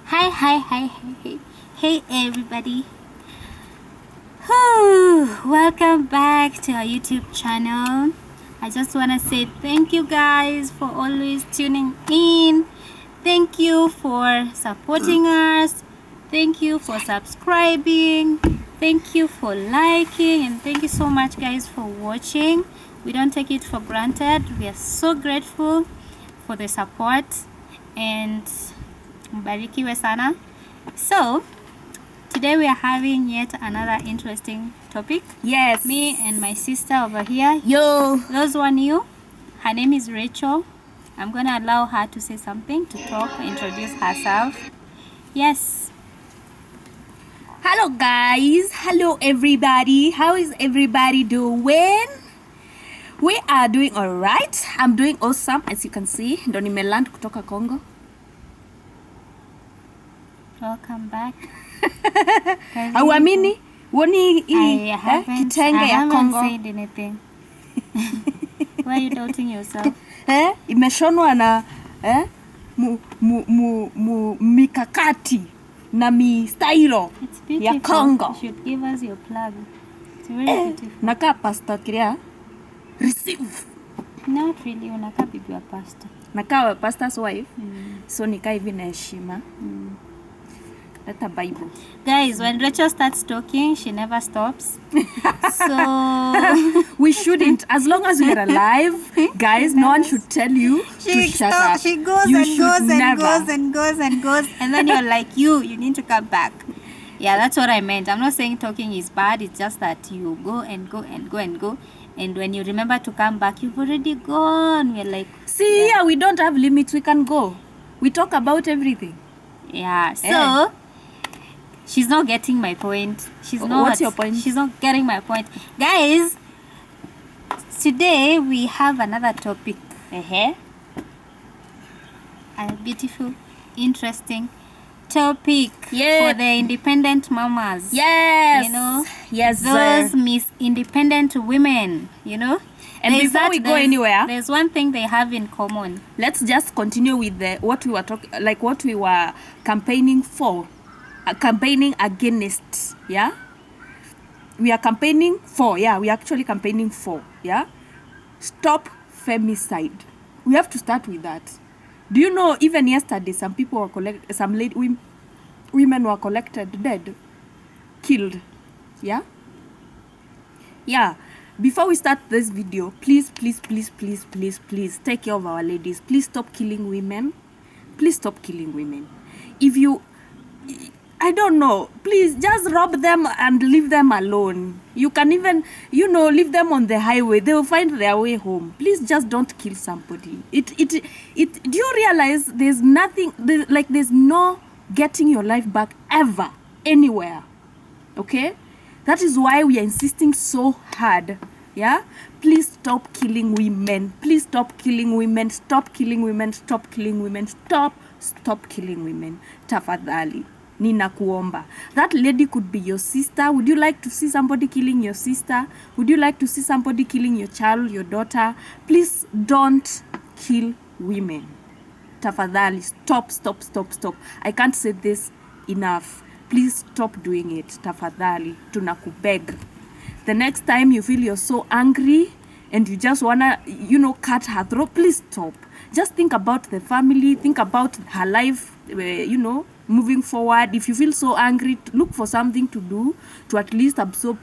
Hey everybody. Welcome back to our YouTube channel. I just want to say thank you guys for always tuning in. Thank you for supporting us. Thank you for subscribing. Thank you for liking, and thank you so much guys for watching. We don't take it for granted. We are so grateful for the support, and mbarikiwe sana. So today we are having yet another interesting topic. Yes. Me and my sister over here. Yo. Those who are new, her name is Rachel. I'm gonna allow her to say something, to talk, introduce herself. Yes. Hello guys. Hello everybody. How is everybody doing? We are doing alright. I'm doing awesome, as you can see. Ndo nimeland kutoka Congo. Welcome back. Hauamini? Woni hii kitenge ya Congo. I haven't said anything. Why are you doubting yourself? Imeshonwa na mikakati na mistailo ya Congo. You should give us your plug. It's very beautiful. Nakaa pastor kiria. Receive. Not really, unakaa bibi wa pastor. Nakaa pastor's wife. So nikaa hivi na heshima. That's a Bible. Guys, when Rachel starts talking, she never stops. So we shouldn't. As long as we are alive, guys, no one should tell you to shut up. She goes you and goes never. and goes and goes and goes, and then you're like, you need to come back. Yeah, that's what I meant. I'm not saying talking is bad. It's just that you go and go and go and go, and when you remember to come back, you've already gone. We're like, see, yeah, we don't have limits. We can go. We talk about everything. Yeah. So. She's not getting my point. She's not. What's your point? She's not getting my point. Guys, today we have another topic. A beautiful, interesting topic for the independent mamas. Yes. You know? Yes, those Miss Independent women, you know? And before we go anywhere, there's one thing they have in common. Let's just continue with what we were talking, like what we were campaigning for. Campaigning against, yeah, we are campaigning for, yeah, we are actually campaigning for, yeah, stop femicide. We have to start with that. Do you know, even yesterday some people were women were collected dead, killed, yeah. Before we start this video, please take care of our ladies. Please stop killing women. If you, I don't know, please just rob them and leave them alone. You can even, leave them on the highway. They will find their way home. Please just don't kill somebody. Do you realize there's nothing, there's no getting your life back ever, anywhere, okay? That is why we are insisting so hard, yeah? Please stop killing women. Please stop killing women. Stop killing women. Stop killing women. Stop killing women. Tafadhali. Ninakuomba. That lady could be your sister. Would you like to see somebody killing your sister? Would you like to see somebody killing your child, your daughter? Please don't kill women. Tafadhali. Stop. I can't say this enough. Please stop doing it. Tafadhali. Tunakubeg. The next time you feel you're so angry and you just wanna, cut her throat, please stop. Just think about the family. Think about her life, moving forward. If you feel so angry, look for something to do to at least absorb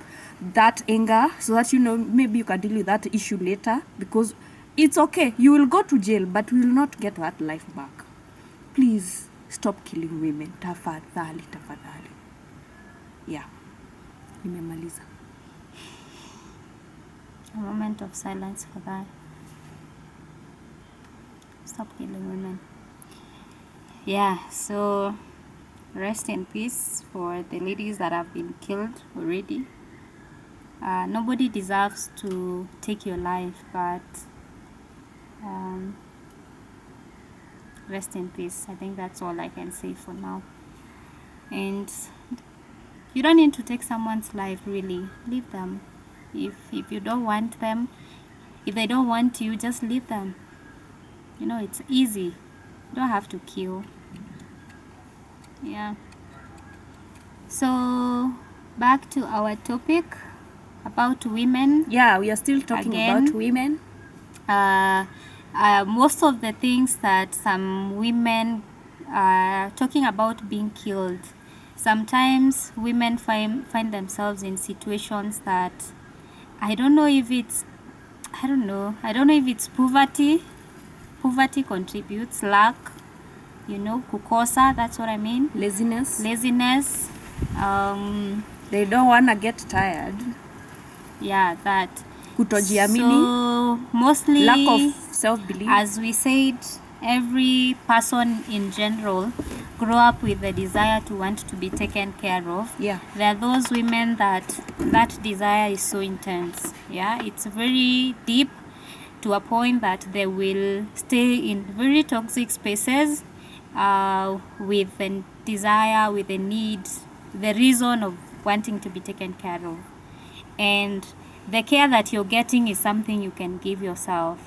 that anger so that maybe you can deal with that issue later, because it's okay, you will go to jail but we will not get that life back. Please stop killing women. Tafadhali. Yeah, nimemaliza. A moment of silence for that. Stop killing women. Yeah, so rest in peace for the ladies that have been killed already. Nobody deserves to take your life, but rest in peace. I think that's all I can say for now. And you don't need to take someone's life, really. Leave them. If you don't want them, if they don't want you, just leave them. It's easy. You don't have to kill. Yeah. So back to our topic about women. Yeah, we are still talking Again. about women. Most of the things that some women are talking about being killed, sometimes women find themselves in situations that I don't know if it's poverty contributes, lack, kukosa, that's what I mean, Laziness. They don't want to get tired. Yeah, that. Kutojiamini. So mostly lack of self-belief. As we said, every person in general grow up with the desire to want to be taken care of. Yeah. There are those women that desire is so intense. Yeah, it's very deep to a point that they will stay in very toxic spaces with the desire, with the need, the reason of wanting to be taken care of. And the care that you're getting is something you can give yourself,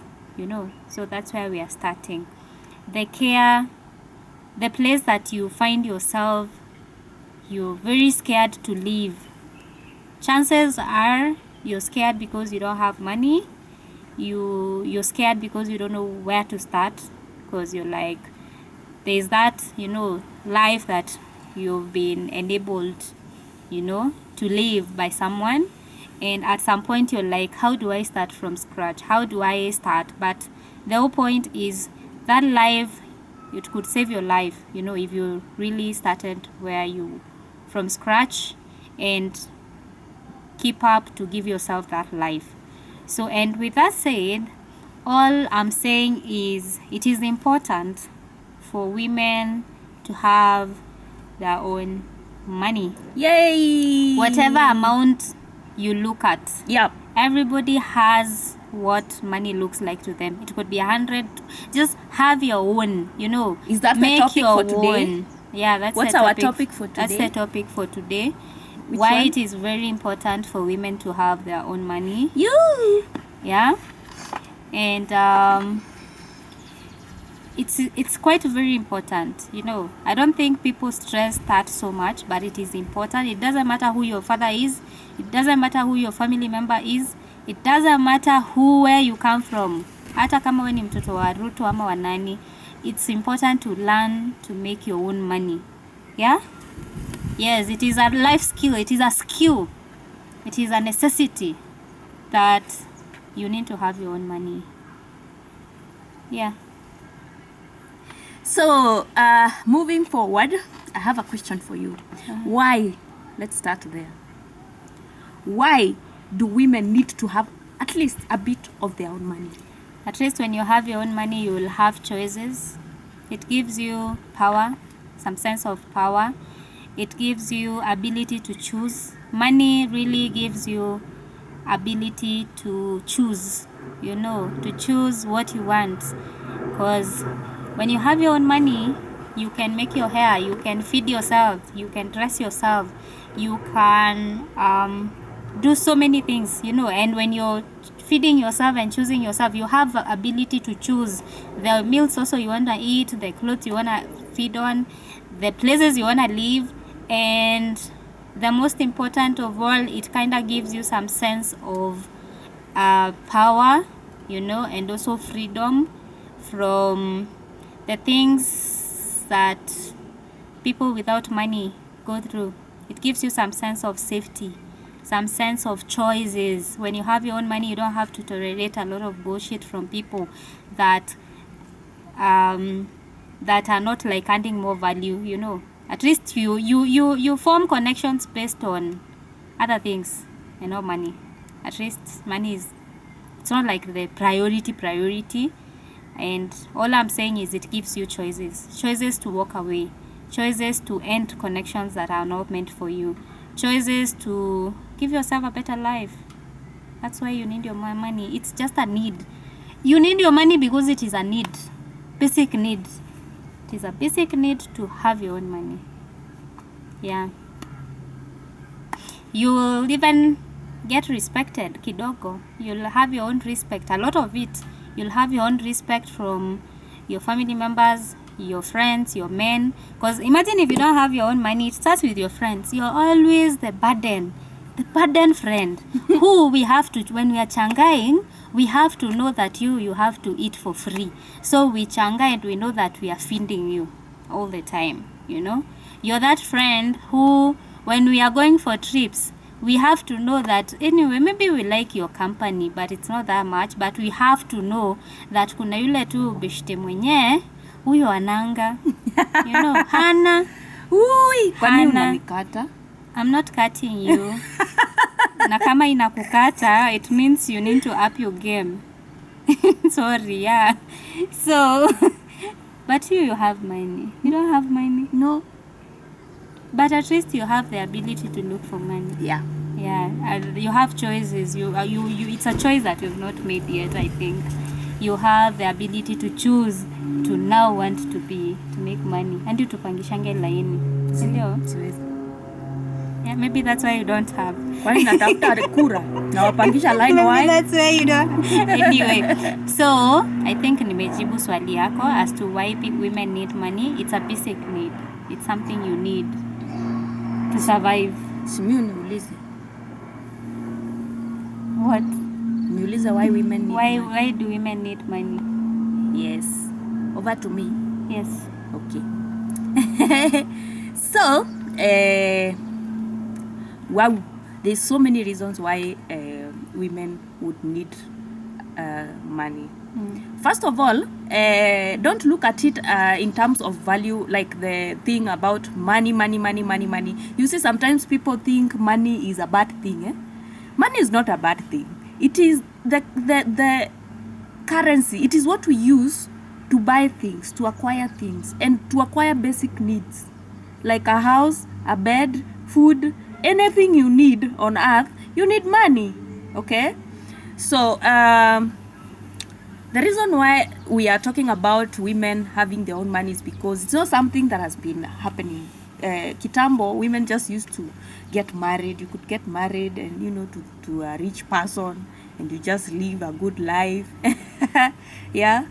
so that's where we are starting. The care, the place that you find yourself, you're very scared to leave. Chances are you're scared because you don't have money. You're scared because you don't know where to start, because you're like, there's that, life that you've been enabled, to live by someone. And at some point you're like, how do I start from scratch? How do I start? But the whole point is that life, it could save your life, if you really started from scratch and keep up to give yourself that life. So, and with that said, all I'm saying is it is important for women to have their own money. Yay! Whatever amount you look at. Yep. Everybody has what money looks like to them. It could be 100. Just have your own, Is that make the topic your for today? Own. Yeah, that's What's the our topic for today? That's the topic for today. Which Why one? it is very important for women to have their own money. You. Yeah. And it's quite very important, I don't think people stress that so much, but it is important. It doesn't matter who your father is, it doesn't matter who your family member is, it doesn't matter where you come from. Hata kama wewe ni mtoto wa Ruto ama wa nani, it's important to learn to make your own money. Yeah? Yes, it is a life skill, it is a skill, it is a necessity that you need to have your own money. Yeah. So, moving forward, I have a question for you. Why? Let's start there. Why do women need to have at least a bit of their own money? At least when you have your own money, you will have choices. It gives you power, some sense of power. It gives you ability to choose. Money really gives you ability to choose, to choose what you want. Because when you have your own money, you can make your hair, you can feed yourself, you can dress yourself, you can do so many things, and when you're feeding yourself and choosing yourself, you have the ability to choose the meals also you want to eat, the clothes you want to feed on, the places you want to live, and the most important of all, it kind of gives you some sense of power, and also freedom from the things that people without money go through. It gives you some sense of safety, some sense of choices. When you have your own money, you don't have to tolerate a lot of bullshit from people that are not like adding more value, At least you form connections based on other things and not money. At least money it's not like the priority. And all I'm saying is it gives you choices to walk away, choices to end connections that are not meant for you, choices to give yourself a better life. That's why you need your money. It's just a need. You need your money because it is a need, basic need. It is a basic need to have your own money. Yeah. You will even get respected kidogo. You'll have your own respect, a lot of it. You'll have your own respect from your family members, your friends, your men. Because imagine if you don't have your own money, it starts with your friends. You're always the burden friend who we have to, when we are changaing, we have to know that you have to eat for free. So we changa and we know that we are feeding you all the time, you know. You're that friend who, when we are going for trips, we have to know that anyway, maybe we like your company but it's not that much, but we have to know that kuna yule tu beshte mwenye huyo ananga you know, hana. Ui, kwa nini Hana. unanikata? I'm not cutting you. Na kama inakukata, it means you need to up your game. Sorry, yeah. So, but you have money. You don't have money. No. But at least you have the ability to look for money. Yeah. Yeah, and you have choices. You it's a choice that you've not made yet, I think. You have the ability to choose to now want to make money. And you tupangishange laini. Sindio? Siwezi. Yeah, maybe that's why you don't have. Kwani natafuta kura na wapangisha line Maybe why? that's why you don't. Anyway, so I think nimejibu swali yako as to why women need money. It's a basic need. It's something you need to survive. Simiu niulize. What? Niulize why women need money. Why do women need money? Yes. Over to me. Yes. Okay. So, wow, there's so many reasons why women would need money. First of all, don't look at it in terms of value, like the thing about money. You see, sometimes people think money is a bad thing. Eh? Money is not a bad thing. It is the currency. It is what we use to buy things, to acquire things, and to acquire basic needs, like a house, a bed, food, anything you need on earth, you need money. Okay? So, the reason why we are talking about women having their own money is because it's not something that has been happening. Kitambo, women just used to get married. You could get married and, you know, to a rich person, and you just live a good life. Yeah.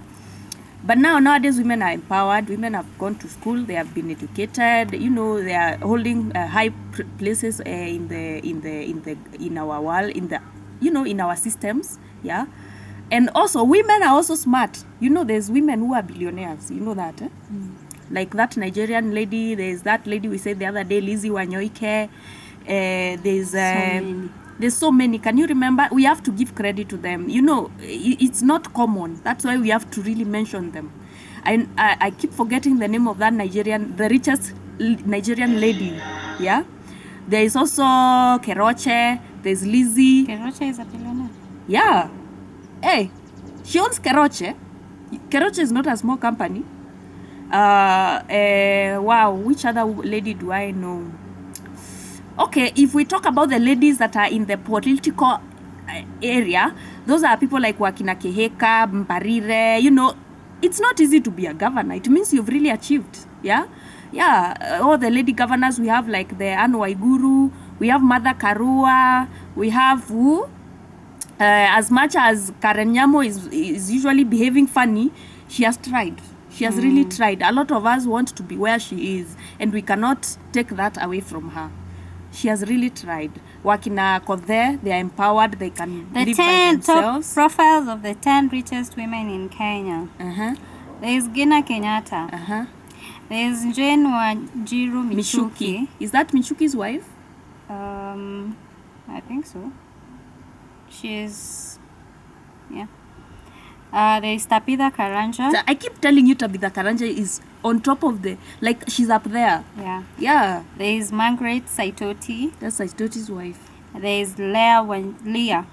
But nowadays, women are empowered. Women have gone to school. They have been educated. You know, they are holding high places in our world, in our systems. Yeah. And also, women are also smart. You know, there's women who are billionaires. You know that, eh? Like that Nigerian lady. There's that lady we said the other day, Lizzie Wanyoike. There's so many. Can you remember? We have to give credit to them. You know, it's not common. That's why we have to really mention them. I keep forgetting the name of that the richest Nigerian lady. Yeah. There is also Keroche. There's Lizzie. Keroche is a billionaire. Yeah. Hey, she owns Keroche. Keroche is not a small company. Wow, which other lady do I know? Okay, if we talk about the ladies that are in the political area, those are people like Wakina Keheka, Mparire. You know, it's not easy to be a governor. It means you've really achieved. Yeah? Yeah. All the lady governors we have, like the Anne Waiguru, we have Mother Karua, we have who? As much as Karen Nyamo is usually behaving funny, she has tried. She has really tried. A lot of us want to be where she is, and we cannot take that away from her. She has really tried. Wakina Kothe, they are empowered. They can live by themselves. Top profiles of the 10 richest women in Kenya. There is Gina Kenyatta. There is Jane Wanjiru Michuki. Is that Michuki's wife? I think so. She is, yeah. There is Tabitha Karanja. So I keep telling you Tabitha Karanja is on top of she's up there. Yeah. Yeah. There is Margaret Saitoti. That's Saitoti's wife. There is Leah Wanjiku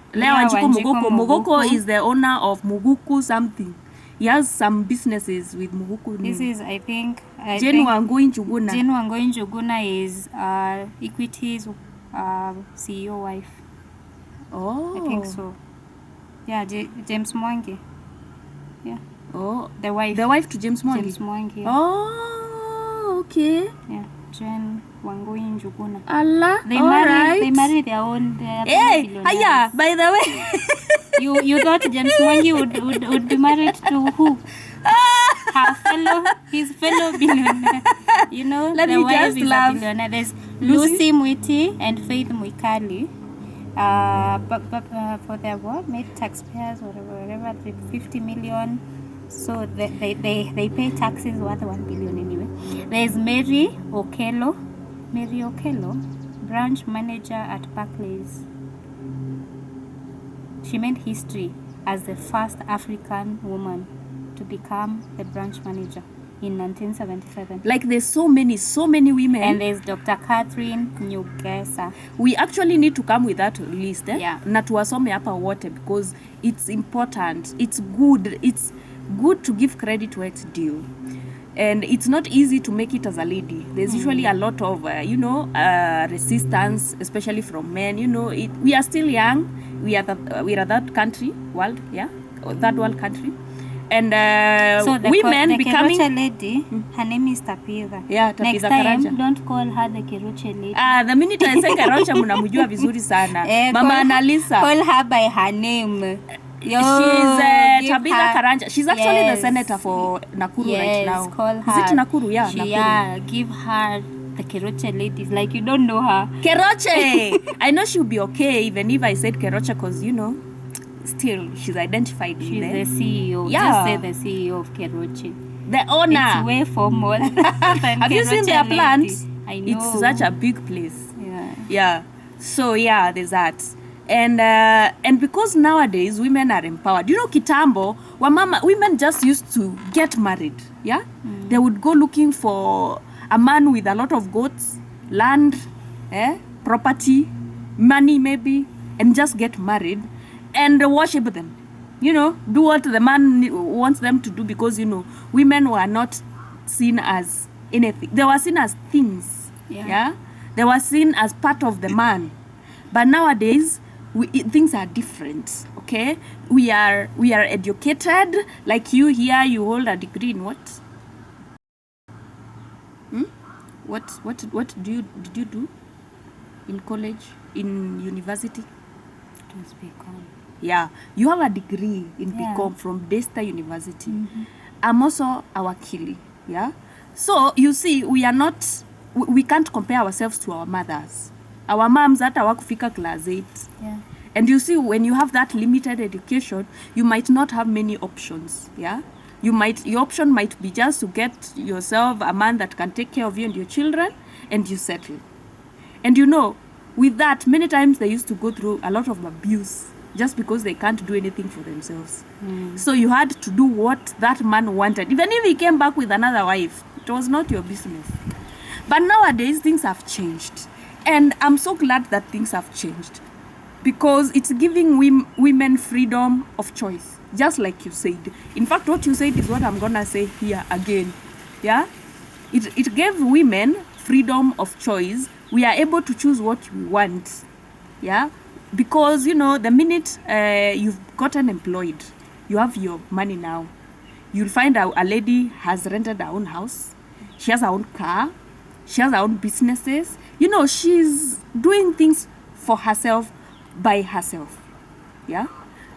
Mogoko is the owner of Muguku something. He has some businesses with Muguku. This is, I think... Jane Wangui Njuguna. Jane Wangui Njuguna is Equity's CEO wife. Oh. I think so. Yeah, James Mwangi. Yeah. Oh. The wife. The wife to James Mwangi. James Mwangi. Oh, okay. Yeah. Jane Wangui Njuguna. Allah. They marry their own. Hey, hiya, by the way. You thought James Mwangi would be married to who? his fellow billionaire. You know, Let the me wife just is laugh. a billionaire. There's Lucy? Lucy Mwiti and Faith Mwikali. But for their what? Made taxpayers, whatever, 50 million. So they pay taxes worth 1 billion anyway. There's Mary Okello, branch manager at Barclays. She made history as the first African woman to become the branch manager in 1977. Like there's so many women. And there's Dr. Catherine Nyongesa. We actually need to come with that list, Yeah. na tuwasome hapa wote because it's important. It's good to give credit where it's due. And it's not easy to make it as a lady. There's usually a lot of, resistance, especially from men. You know, we are still young. We are that country, world, yeah, third world country. And So the women becoming... Keroche lady, her name is Tapitha. Yeah, Tapitha Next time, Karanja. don't call her the Keroche lady. The minute I say Keroche, mnamjua vizuri sana. Mama Annalisa. Call her by her name. She's Tabitha Karanja. She's actually the senator for Nakuru right now. Call her. Is it Nakuru? Yeah, Nakuru. Yeah, give her the Keroche ladies. Like you don't know her. Keroche! I know she'll be okay even if I said Keroche because, you know, still she's identified She's with the CEO. Yeah. Just say the CEO of Keroche. the owner. It's way formal than Have you seen Keroche their lady. plants? I know. It's such a big place. Yeah. Yeah. So yeah, there's that. And because nowadays women are empowered. You know, kitambo, women just used to get married. Yeah? They would go looking for a man with a lot of goats, land, property, money maybe, and just get married and worship them. You know, do what the man wants them to do because, you know, women were not seen as anything. They were seen as things. Yeah? They were seen as part of the man. But nowadays, things are different, okay? We are educated. Like you here, you hold a degree in what? What did you do in college, in university? It was BCom. Yeah, you have a degree in BCom from Daystar University. I'm also a wakili, yeah? So, you see, we can't compare ourselves to our mothers. Our moms hata hawakufika class 8. Yeah. And you see, when you have that limited education, you might not have many options, yeah? Your option might be just to get yourself a man that can take care of you and your children, and you settle. And you know, with that, many times they used to go through a lot of abuse just because they can't do anything for themselves. So you had to do what that man wanted. Even if he came back with another wife, it was not your business. But nowadays, things have changed. And I'm so glad that things have changed because it's giving women freedom of choice, just like you said. In fact, what you said is what I'm going to say here again. Yeah? It gave women freedom of choice. We are able to choose what we want. Yeah? Because, you know, the minute you've gotten employed, you have your money now. You'll find a lady has rented her own house. She has her own car. She has her own businesses. You know, she's doing things for herself by herself. Yeah?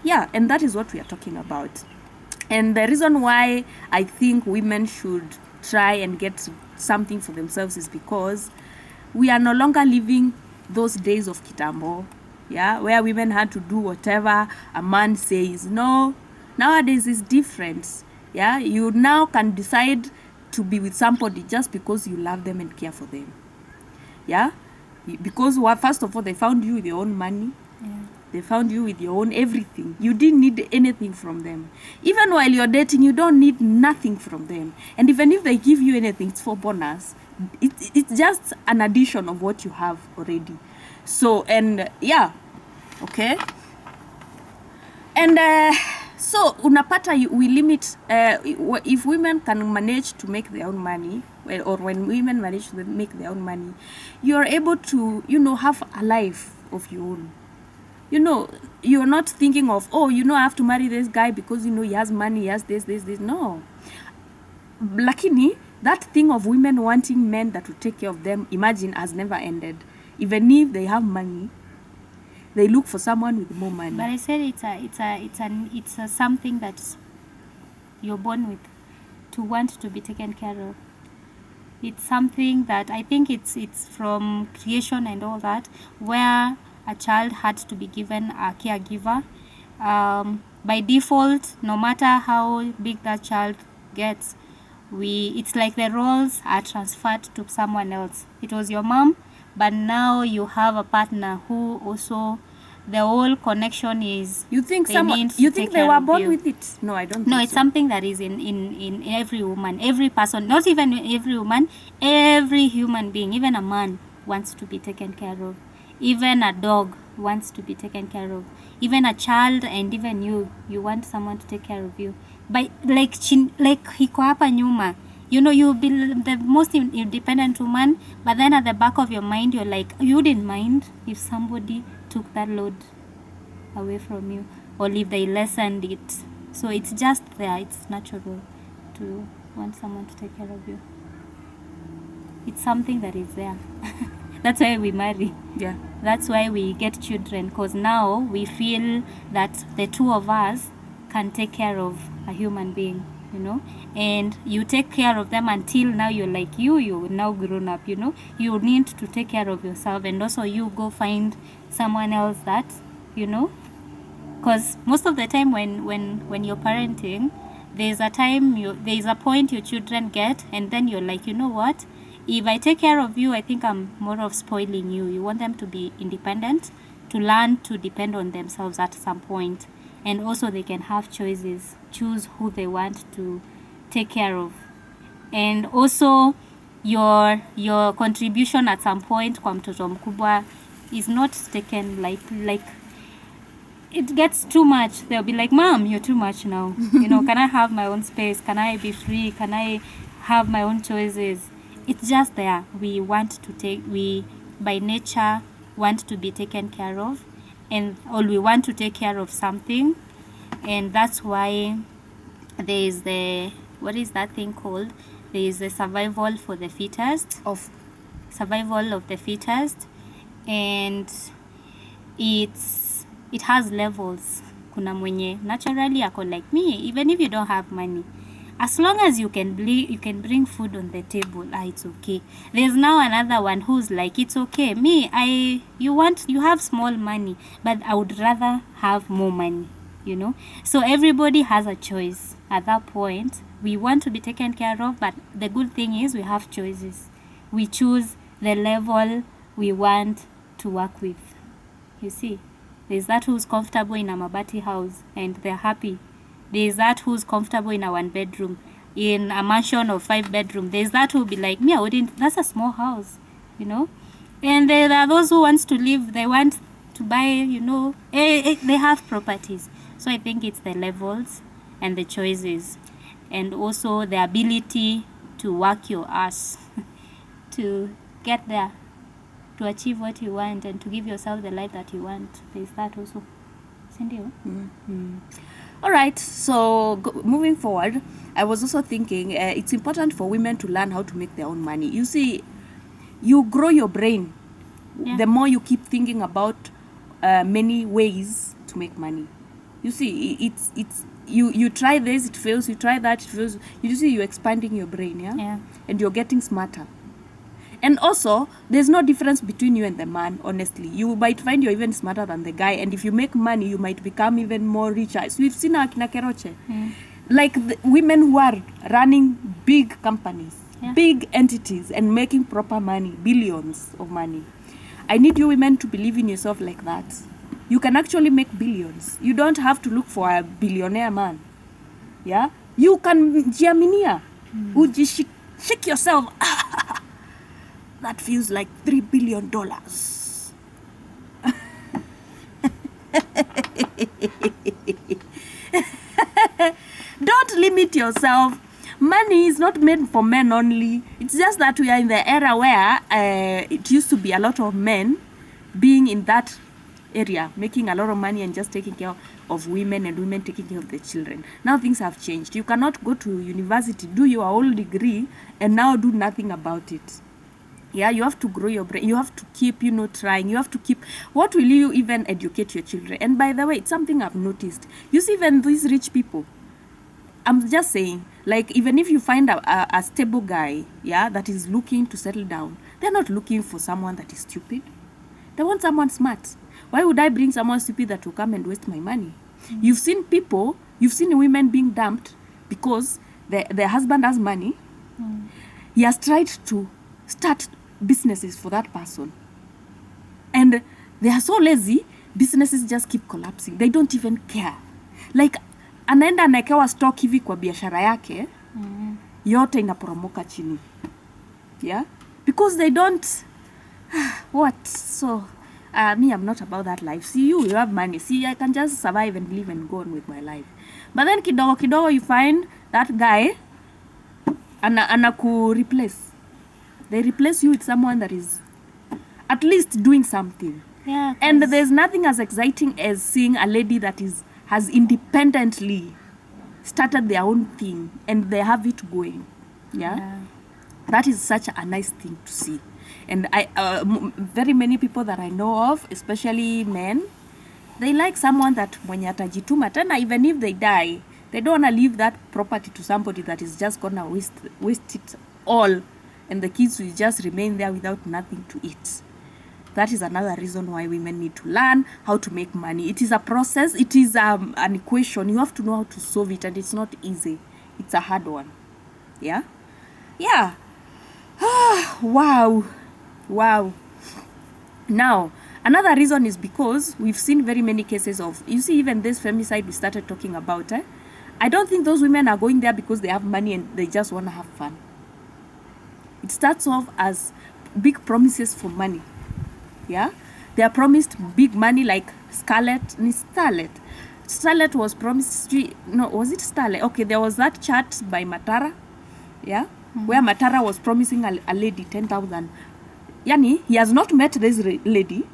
Yeah, and that is what we are talking about. And the reason why I think women should try and get something for themselves is because we are no longer living those days of kitambo, yeah, where women had to do whatever a man says. No, nowadays it's different. Yeah, you now can decide to be with somebody just because you love them and care for them. Yeah, because first of all, they found you with your own money. Yeah. They found you with your own everything. You didn't need anything from them. Even while you're dating, you don't need nothing from them. And even if they give you anything, it's for bonus. It's just an addition of what you have already. So, and yeah, okay. And so, unapata, we limit, if women can manage to make their own money, or when women manage to make their own money, you're able to, you know, have a life of your own. You know, you're not thinking of, oh, you know, I have to marry this guy because, you know, he has money, he has this. No. Lakini, that thing of women wanting men that will take care of them, imagine, has never ended. Even if they have money, they look for someone with more money. But I said it's a something that you're born with. to want to be taken care of. It's something that I think it's from creation and all that, where a child had to be given a caregiver. By default, no matter how big that child gets, it's like the roles are transferred to someone else. It was your mom, but now you have a partner who also, the whole connection is, You think they someone? need to You take think they care were of born you. with it? No, I don't. No, think it's so. something that is in every woman, every person, not even every woman, every human being. Even a man wants to be taken care of. Even a dog wants to be taken care of. Even a child, and even you want someone to take care of you. By like hiko hapa nyuma, you know, you'll be the most independent woman, but then at the back of your mind, you're like, you wouldn't mind if somebody took that load away from you, or if they lessened it. So it's just there, it's natural to want someone to take care of you. It's something that is there. That's why we marry. Yeah. That's why we get children, because now we feel that the two of us can take care of a human being, you know, and you take care of them until now you're like, you're now grown up, you know, you need to take care of yourself, and also you go find someone else that, you know, because most of the time when you're parenting, there's a point your children get, and then you're like, you know what, if I take care of you, I think I'm more of spoiling you. You want them to be independent, to learn to depend on themselves at some point, and also they can have choices, choose who they want to take care of, and also your contribution at some point kwa mtoto mkubwa is not taken like it gets too much. They'll be like, Mom, you're too much now. You know, can I have my own space? Can I be free? Can I have my own choices? It's just there. We by nature want to be taken care of, or we want to take care of something, and that's why there is what is that thing called? There is the survival for the fittest. Survival of the fittest, and it has levels. Kuna mwenye naturally ako like me, even if you don't have money, as long as you can bring food on the table, it's okay. There's now another one who's like, it's okay, you have small money, but I would rather have more money, you know. So everybody has a choice. At that point, we want to be taken care of, but the good thing is we have choices. We choose the level we want to work with. You see, there's that who's comfortable in a mabati house and they're happy. There's that who's comfortable in a 1-bedroom, in a mansion of 5 bedroom. There's that who'll be like, me, I wouldn't, that's a small house, you know. And there are those who wants to live, they want to buy, you know, they have properties. So I think it's the levels and the choices, and also the ability to work your ass to get there, to achieve what you want, and to give yourself the life that you want. There's that also. Sindio? All right, so moving forward, I was also thinking it's important for women to learn how to make their own money. You see, you grow your brain the more you keep thinking about many ways to make money. You see, it's you try this, it fails, you try that, it fails. You see, you're expanding your brain, Yeah. and you're getting smarter. And also, there's no difference between you and the man, honestly. You might find you're even smarter than the guy, and if you make money, you might become even more richer. So we've seen Akina Keroche. Like the women who are running big companies, big entities, and making proper money, billions of money. I need you women to believe in yourself like that. You can actually make billions. You don't have to look for a billionaire man. Yeah? You can jiaminia. Shake yourself. That feels like $3 billion. Don't limit yourself. Money is not made for men only. It's just that we are in the era where it used to be a lot of men being in that area, making a lot of money and just taking care of women, and women taking care of the children. Now things have changed. You cannot go to university, do your whole degree, and now do nothing about it. Yeah, you have to grow your brain. You have to keep, trying. You have to keep. What will you even educate your children? And by the way, it's something I've noticed. You see, even these rich people, I'm just saying, like, even if you find a stable guy, yeah, that is looking to settle down, they're not looking for someone that is stupid. They want someone smart. Why would I bring someone stupid that will come and waste my money? You've seen women being dumped because their husband has money. He has tried to start businesses for that person. And they are so lazy, businesses just keep collapsing. They don't even care. Like, anaenda anaekewa stock hivi kwa biashara yake, yote inaporomoka chini. Yeah? Because they don't... What? So, me, I'm not about that life. See, you have money. See, I can just survive and live and go on with my life. But then kidogo, you find that guy, anaku replace. They replace you with someone that is at least doing something. Yeah. And there's nothing as exciting as seeing a lady that has independently started their own thing and they have it going. Yeah. That is such a nice thing to see. And very many people that I know of, especially men, they like someone that mwenye atajituma tena, even if they die, they don't want to leave that property to somebody that is just gonna waste it all, and the kids will just remain there without nothing to eat. That is another reason why women need to learn how to make money. It is a process. It is an equation. You have to know how to solve it, and it's not easy. It's a hard one. Yeah? Yeah. Wow. Now, another reason is because we've seen very many cases of, you see, even this femicide we started talking about, I don't think those women are going there because they have money and they just want to have fun. It starts off as big promises for money. Yeah? They are promised big money, like Starlet was promised, no, was it Starlet? Okay, there was that chat by Matara, yeah, where Matara was promising a lady 10,000. Yani, he has not met this lady,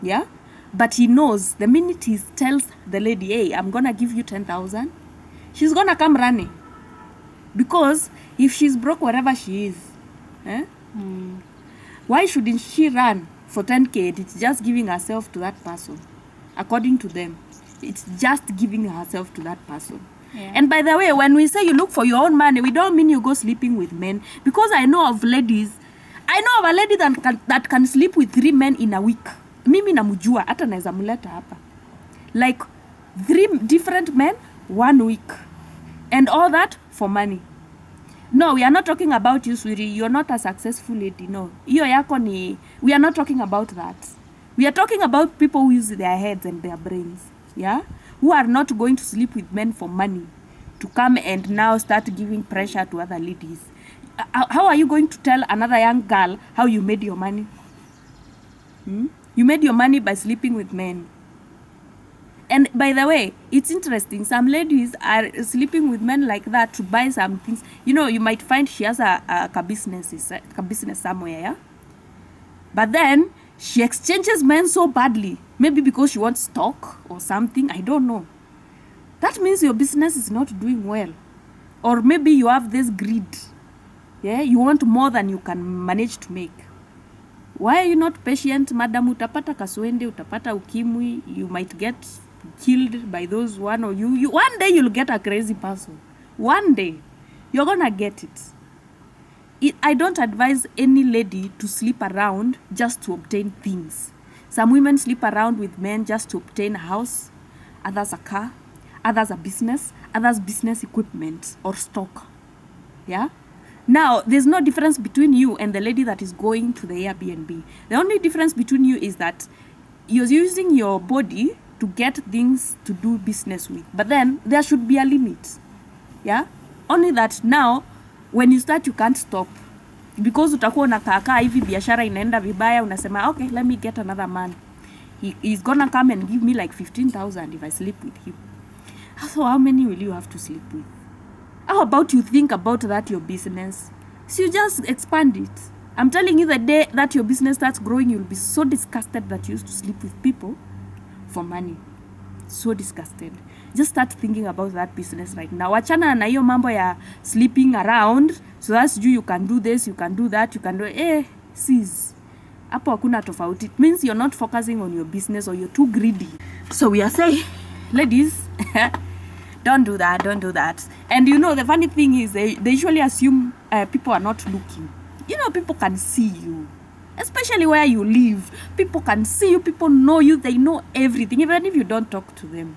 yeah, but he knows the minute he tells the lady, hey, I'm gonna give you 10,000, she's gonna come running. Because if she's broke wherever she is, why shouldn't she run for 10K? It's just giving herself to that person. According to them, it's just giving herself to that person. Yeah. And by the way, when we say you look for your own money, we don't mean you go sleeping with men. Because I know of a lady that can sleep with 3 men in a week. Mimi namujua, hata naeza muleta hapa. Like 3 different men, 1 week. And all that for money. No, we are not talking about you, sweetie. You're not a successful lady. No. Iyo yako ni... We are not talking about that. We are talking about people who use their heads and their brains. Yeah? Who are not going to sleep with men for money. To come and now start giving pressure to other ladies. How are you going to tell another young girl how you made your money? You made your money by sleeping with men. And by the way, it's interesting. Some ladies are sleeping with men like that to buy some things. You know, you might find she has a business somewhere, yeah? But then, she exchanges men so badly. Maybe because she wants stock or something. I don't know. That means your business is not doing well. Or maybe you have this greed. Yeah? You want more than you can manage to make. Why are you not patient, madam? Utapata kaswende, utapata ukimwi. You might get killed by those one, or you one day you'll get a crazy person. One day you're gonna get it. I don't advise any lady to sleep around just to obtain things. Some women sleep around with men just to obtain a house, others a car, others a business, others business equipment or stock. Yeah. Now, there's no difference between you and the lady that is going to the Airbnb. The only difference between you is that you're using your body to get things to do business with. But then, there should be a limit. Yeah? Only that now, when you start, you can't stop. Because utakuwa unakaa hivi biashara inaenda vibaya, unasema, okay, let me get another man. He's gonna come and give me like 15,000 if I sleep with him. So how many will you have to sleep with? How about you think about that, your business? So you just expand it. I'm telling you, the day that your business starts growing, you'll be so disgusted that you used to sleep with people for money. So disgusted. Just start thinking about that business right now. Wachana na hiyo mambo ya sleeping around. So that's you can do this, you can do that, you can do... sis. Hapo hakuna tofauti. It means you're not focusing on your business or you're too greedy. So we are saying, ladies, Don't do that. Don't do that. And you know, the funny thing is they usually assume people are not looking. You know, people can see you. Especially where you live. People can see you. People know you. They know everything. Even if you don't talk to them.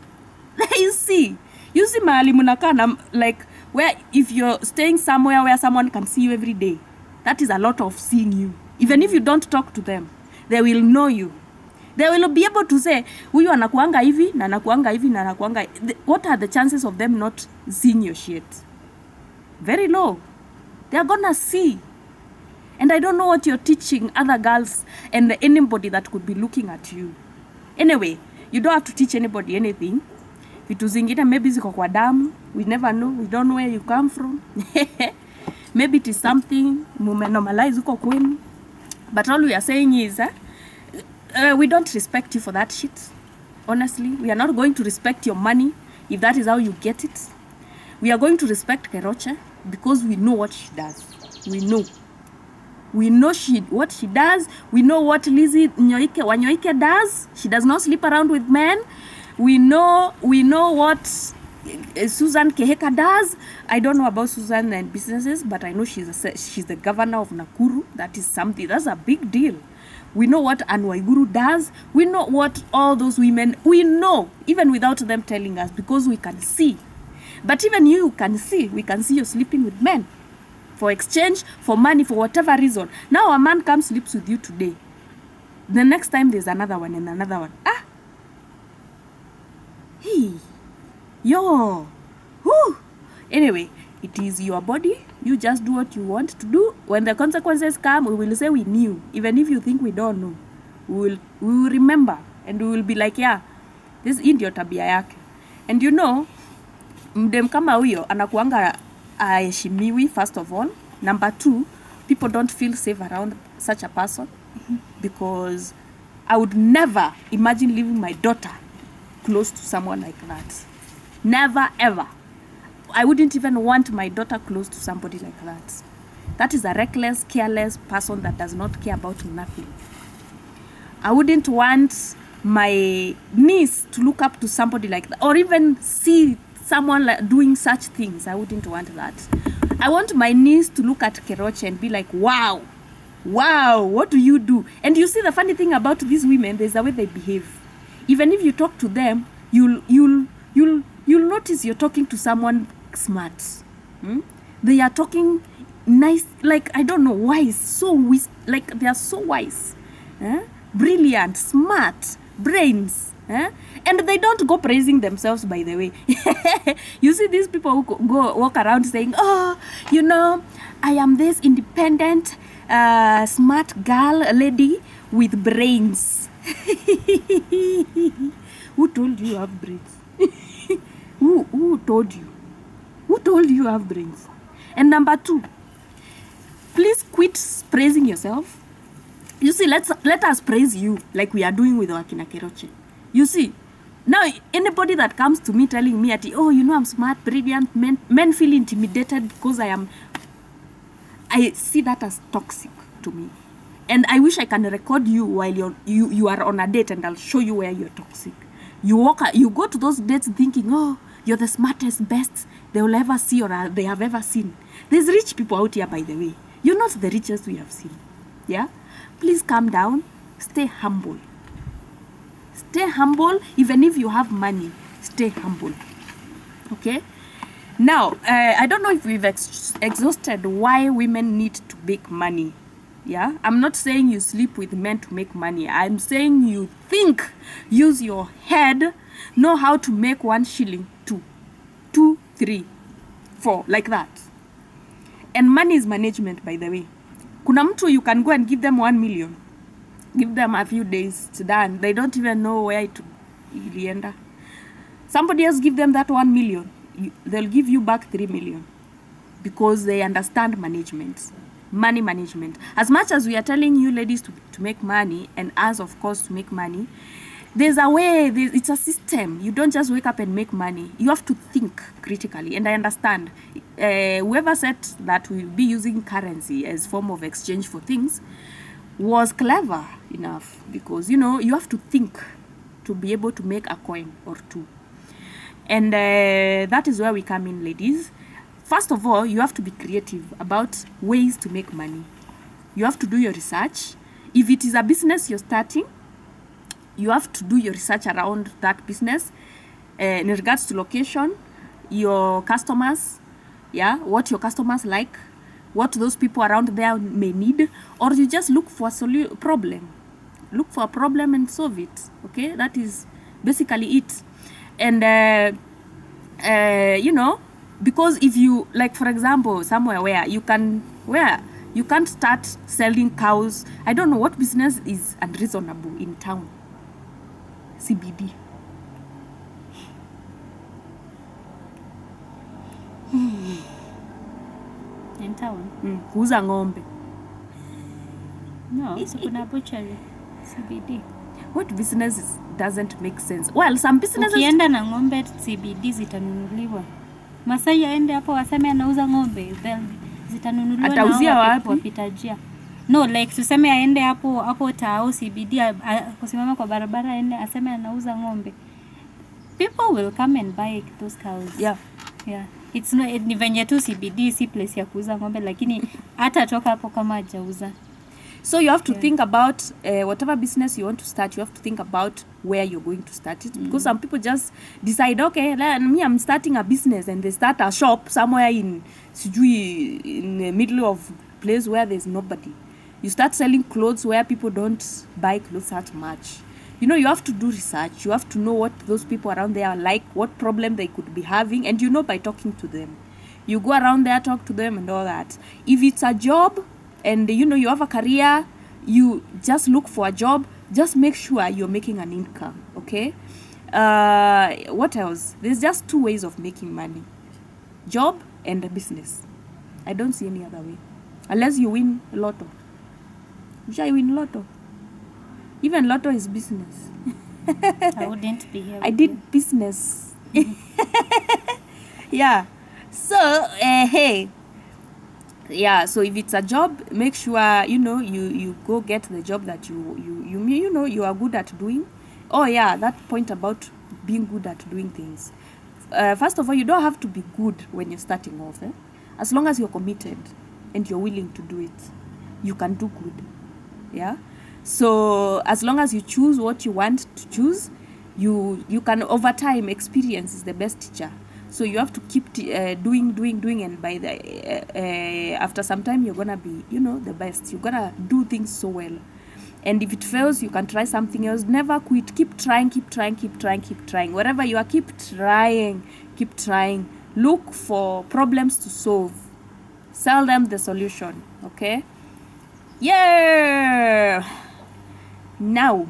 You see mahali munakaa, like where if you're staying somewhere where someone can see you every day. That is a lot of seeing you. Even if you don't talk to them, they will know you. They will be able to say, huyu anakuanga hivi, na anakuanga hivi, na anakuanga. What are the chances of them not seeing your shit? Very low. They are gonna see. And I don't know what you're teaching other girls and anybody that could be looking at you. Anyway, you don't have to teach anybody anything. Vitu zingine maybe ziko kwa damu. We never know. We don't know where you come from. Maybe it is something mumenormalize uko kwenu. But all we are saying is we don't respect you for that shit. Honestly, we are not going to respect your money if that is how you get it. We are going to respect Keroche because we know what she does. We know what she does. We know what Lizzie Wanyoike does. She does not sleep around with men. We know what Susan Keheka does. I don't know about Susan and businesses, but I know she's the governor of Nakuru. That is something. That's a big deal. We know what Anne Waiguru does. We know what all those women, we know, even without them telling us, because we can see. But even you can see, we can see you sleeping with men for exchange, for money, for whatever reason. Now a man comes, sleeps with you today. The next time there's another one and another one. Hey, yo, whoo. Anyway, it is your body. You just do what you want to do. When the consequences come, we will say we knew. Even if you think we don't know, we will remember. And we will be like, yeah, this ndio tabia yake. And you know, mdem kama huyo anakuanga aheshimiwi, first of all. Number 2, people don't feel safe around such a person. Because I would never imagine leaving my daughter close to someone like that. Never, ever. I wouldn't even want my daughter close to somebody like that. That is a reckless, careless person that does not care about nothing. I wouldn't want my niece to look up to somebody like that, or even see someone like doing such things. I wouldn't want that. I want my niece to look at Keroche and be like, wow, what do you do? And you see, the funny thing about these women, there's the way they behave. Even if you talk to them, you'll notice you're talking to someone smart. They are talking nice, like, I don't know, wise, like they are so wise, brilliant, smart, brains, and they don't go praising themselves, by the way. You see these people who go walk around saying, oh, you know, I am this independent, smart girl, lady with brains. Who told you have brains? Who told you? Who told you have brains? And number 2, please quit praising yourself. You see, let us praise you like we are doing with Wakina Keroche. You see, now anybody that comes to me telling me, oh, you know, I'm smart, brilliant, men feel intimidated because I see that as toxic to me. And I wish I can record you while you are on a date, and I'll show you where you're toxic. You go to those dates thinking, oh, you're the smartest, best they will ever see or they have ever seen. There's rich people out here, by the way. You're not the richest we have seen. Yeah? Please calm down. Stay humble. Stay humble. Even if you have money, stay humble. Okay? Now, I don't know if we've exhausted why women need to make money. Yeah? I'm not saying you sleep with men to make money. I'm saying you think, use your head, know how to make 1 shilling, 2, 3, 4, like that. And money is management, by the way. Kuna mtu, you can go and give them 1 million. Give them a few days, it's done. They don't even know where it ilienda. Somebody else give them that 1 million. They'll give you back 3 million. Because they understand management. Money management. As much as we are telling you ladies to make money, and us, of course, to make money, there's a way, it's a system. You don't just wake up and make money. You have to think critically. And I understand. Whoever said that we'll be using currency as form of exchange for things was clever enough. Because, you know, you have to think to be able to make a coin or two. And that is where we come in, ladies. First of all, you have to be creative about ways to make money. You have to do your research. If it is a business you're starting, you have to do your research around that business in regards to location, your customers, yeah, what your customers like, what those people around there may need, or you just look for a problem. Look for a problem and solve it. Okay, that is basically it. And you know, because if you, like, for example, somewhere where you can't start selling cows. I don't know what business is unreasonable in town. CBD. In town? Kuuza ng'ombe. No, so kuna butchery. CBD. What business doesn't make sense? Well, some businesses... Ukienda na ng'ombe CBD zitanunuliwa. Masai aende hapo waseme anauza ng'ombe, then zitanunuliwa na atauzia wapi? Wapita njia. No, like tuseme aende hapo tao CBD kusimama kwa barabara aende aseme anauza ng'ombe. People will come and buy those cows. Yeah. Yeah. It's no, ni venye tu CBD si place ya kuuza ng'ombe, lakini hata toka hapo kama hajauza. So you have to think about whatever business you want to start, you have to think about where you're going to start it. Because some people just decide, okay, me, I'm starting a business, and they start a shop somewhere in the middle of place where there's nobody. You start selling clothes where people don't buy clothes that much. You know, you have to do research. You have to know what those people around there are like, what problem they could be having, and you know by talking to them. You go around there, talk to them and all that. If it's a job, and you know you have a career, you just look for a job. Just make sure you're making an income, okay? What else? There's just two ways of making money: job and a business. I don't see any other way, unless you win lotto. Which I win lotto. Even lotto is business. I wouldn't be here. I did business. Yeah. So hey. Yeah, so if it's a job, make sure you go get the job that you know you are good at doing. Oh yeah, that point about being good at doing things. First of all, you don't have to be good when you're starting off. As long as you're committed and you're willing to do it, you can do good. Yeah. So as long as you choose what you want to choose, you can, over time, experience is the best teacher. So you have to keep doing, and by the after some time you're gonna be the best. You're gonna do things so well. And if it fails, you can try something else. Never quit. Keep trying. Wherever you are, keep trying. Look for problems to solve. Sell them the solution. Okay? Yeah. Now,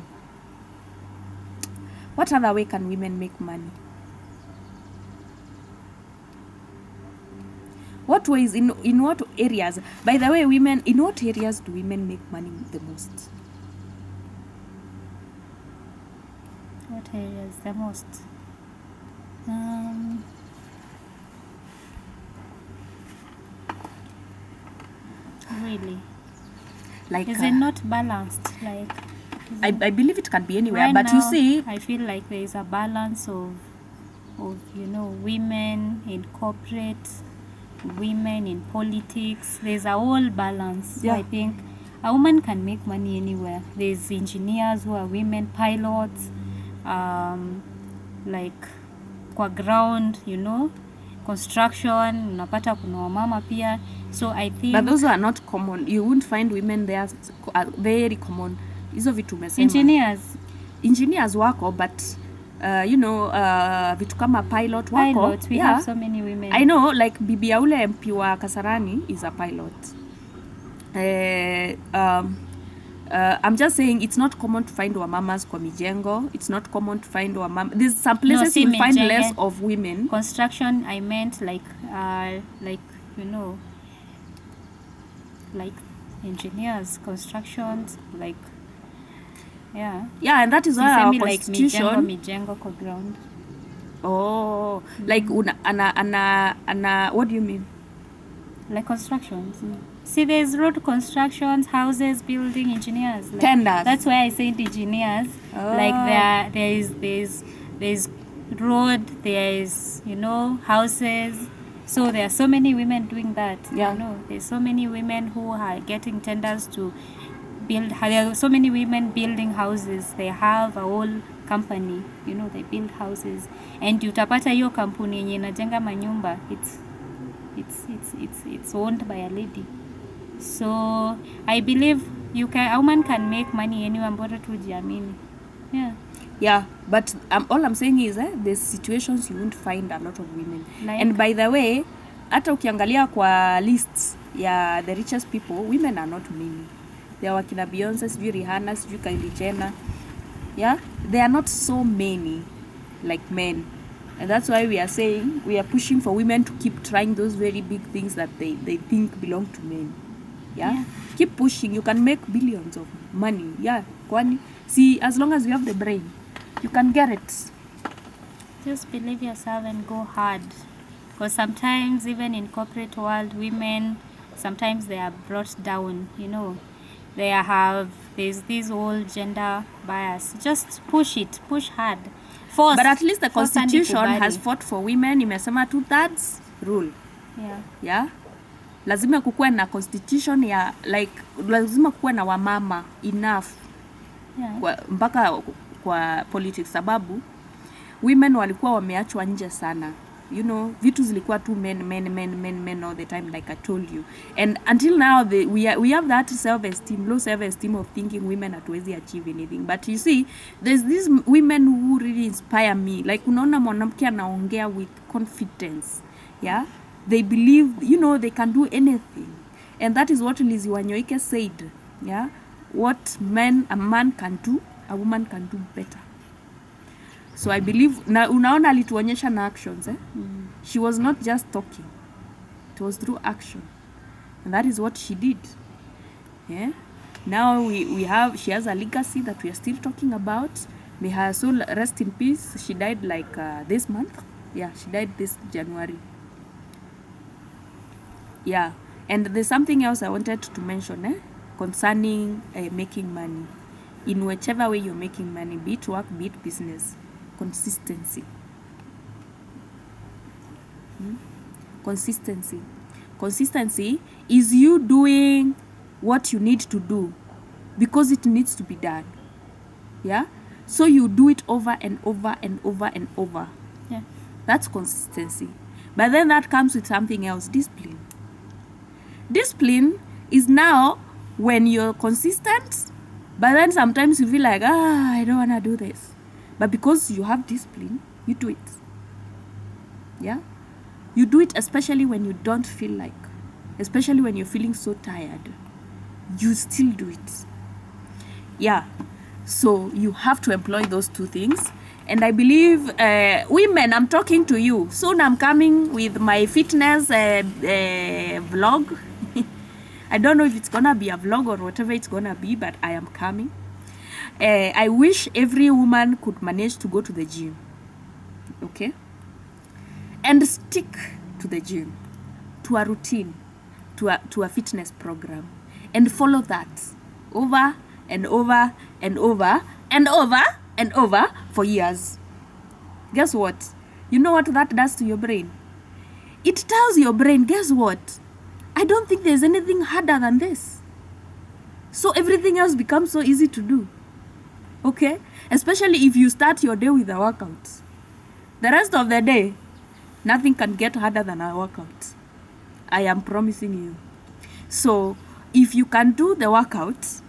what other way can women make money? What ways, in what areas? By the way, women, in what areas do women make money the most? What areas the most? Really? Like, is it not balanced? Like, I believe it can be anywhere, right but now, you see, I feel like there is a balance of women in corporate, women in politics. There's a whole balance. Yeah. So I think a woman can make money anywhere. There's engineers who are women, pilots, like kwa ground, construction, unapata kuna wamama pia. So I think, but those are not common. You won't find women there are very common. Hizo vitu umesema. Engineers wako, but vitu kama pilot wako. We have so many women. I know, like bibi ya ule MP wa Kasarani is a pilot. I'm just saying it's not common to find wamamas kwa mijengo. It's not common to find wamama. There's some places you find less of women. Construction, I meant like engineers, constructions, like yeah, and that is why our constitution, like mijengo kwa ground. Oh, like ana what do you mean? Like constructions. See, there's road constructions, houses, building, engineers. Like, tenders. That's why I said engineers. Oh. Like there's road, there is, houses. So there are so many women doing that. Yeah. There's so many women who are getting tenders to build. There are so many women building houses. They have a whole company. They build houses, and utapata hiyo kampuni yenye inajenga manyumba. It's owned by a lady. So I believe a woman can make money anywhere, bora tu jiamini. Yeah, but all I'm saying is there's situations you won't find a lot of women. Like? And by the way, hata ukiangalia kwa lists ya the richest people, women are not many. There are wakina Beyonce, sijui Rihanna, sijui Kylie Jenner. Yeah, they are not so many like men. And that's why we are saying we are pushing for women to keep trying those very big things that they think belong to men. Yeah? Keep pushing. You can make billions of money. Yeah, kwani. See, as long as you have the brain, you can get it. Just believe yourself and go hard. Because sometimes, even in corporate world, women, sometimes they are brought down, there's this whole gender bias. Just push it, push hard. Force. But at least the constitution has fought for women. Imesema 2/3 rule. Yeah. Lazima kukuwe na constitution ya lazima kukuwe na wamama enough. Mpaka kwa politics, sababu women walikuwa wameachwa nje sana. Vitu zilikuwa tu men all the time, like I told you. And until now we have that low self-esteem of thinking women hatuwezi achieve anything. But you see, there's these women who really inspire me. Like unaona mwanamke anaongea with confidence. Yeah? They believe, they can do anything. And that is what Lizzie Wanyoike said. Yeah? What a man can do, a woman can do better. So I believe, unaona alituonyesha na actions. She was not just talking. It was through action. And that is what she did. Yeah? Now she has a legacy that we are still talking about. May her soul rest in peace. She died this month. Yeah, she died this January. Yeah. And there's something else I wanted to mention concerning making money. In whichever way you're making money, be it work, be it business, consistency. Consistency is you doing what you need to do because it needs to be done. Yeah? So you do it over and over and over and over. Yeah. That's consistency. But then that comes with something else, discipline. Discipline is now when you're consistent, but then sometimes you feel like, I don't want to do this. But because you have discipline, you do it. Yeah? You do it especially when you don't feel like, especially when you're feeling so tired. You still do it. Yeah. So you have to employ those two things. And I believe, women, I'm talking to you. Soon I'm coming with my fitness vlog. I don't know if it's gonna be a vlog or whatever it's gonna be, but I am coming. I wish every woman could manage to go to the gym. Okay? And stick to the gym, to a routine, to a fitness program. And follow that over and over and over and over and over for years. Guess what? You know what that does to your brain? It tells your brain, guess what? I don't think there's anything harder than this. So everything else becomes so easy to do. Okay? Especially if you start your day with a workout. The rest of the day, nothing can get harder than a workout. I am promising you. So if you can do the workout,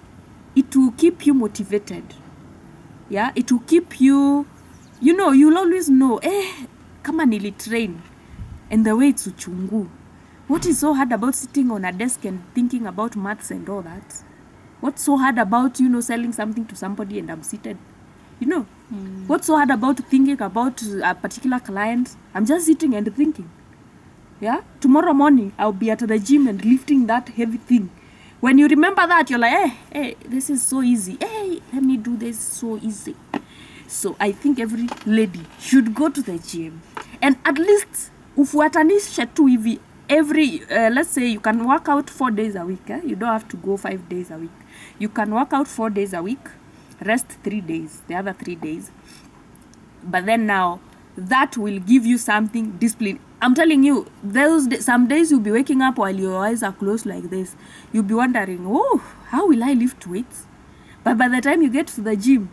it will keep you motivated. Yeah? It will keep you, you'll always know, kama nilitrain. And the way it's uchungu. What is so hard about sitting on a desk and thinking about maths and all that? What's so hard about, selling something to somebody and I'm seated? What's so hard about thinking about a particular client? I'm just sitting and thinking. Yeah? Tomorrow morning, I'll be at the gym and lifting that heavy thing. When you remember that, you're like, hey, this is so easy. Hey, let me do this so easy. So I think every lady should go to the gym. And at least, ufuatanishe tu hivi. Let's say you can work out 4 days a week. You don't have to go 5 days a week. You can work out 4 days a week, rest 3 days, the other 3 days. But then now, that will give you something discipline. I'm telling you, some days you'll be waking up while your eyes are closed like this. You'll be wondering, oh, how will I lift weights? But by the time you get to the gym,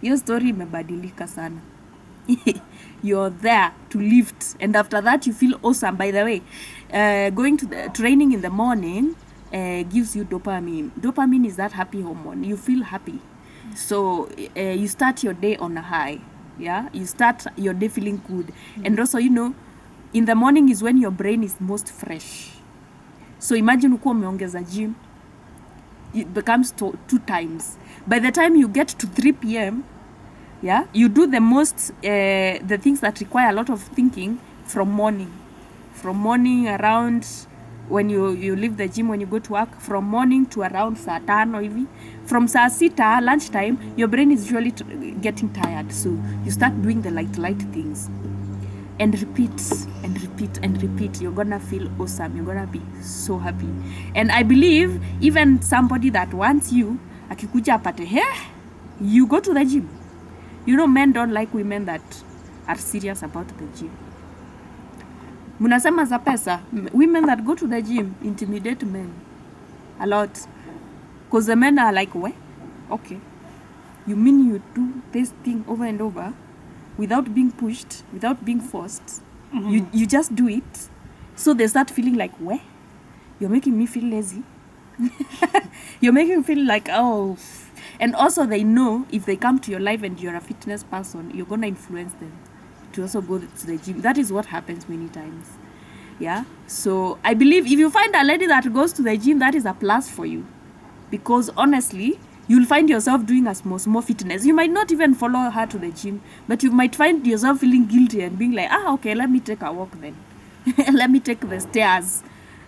your story imebadilika sana. You're there to lift, and after that you feel awesome. By the way, going to the training in the morning gives you dopamine. Dopamine is that happy hormone. You feel happy, so you start your day on a high. Yeah, you start your day feeling good. And also, you know, in the morning is when your brain is most fresh. So imagine uko umeongeza gym, it becomes 2 times. By the time you get to 3 p.m, yeah, you do the most the things that require a lot of thinking from morning around when you leave the gym, when you go to work, from morning to around saa 5 hivi. From saa 6 lunchtime, your brain is usually getting tired, so you start doing the light things, and repeat. You're gonna feel awesome. You're gonna be so happy. And I believe even somebody that wants you akikuja apate you go to the gym. You know, men don't like women that are serious about the gym. Munasema za pesa. Women that go to the gym intimidate men a lot, because the men are like, what? Okay, you mean you do this thing over and over without being pushed, without being forced? You just do it. So they start feeling like, what? You're making me feel lazy. You're making me feel like, oh. And also they know if they come to your life and you're a fitness person, you're gonna influence them to also go to the gym. That is what happens many times. Yeah, so I believe if you find a lady that goes to the gym, that is a plus for you, because honestly, you'll find yourself doing a small fitness. You might not even follow her to the gym, but you might find yourself feeling guilty and being like, okay, let me take a walk then. Let me take the stairs.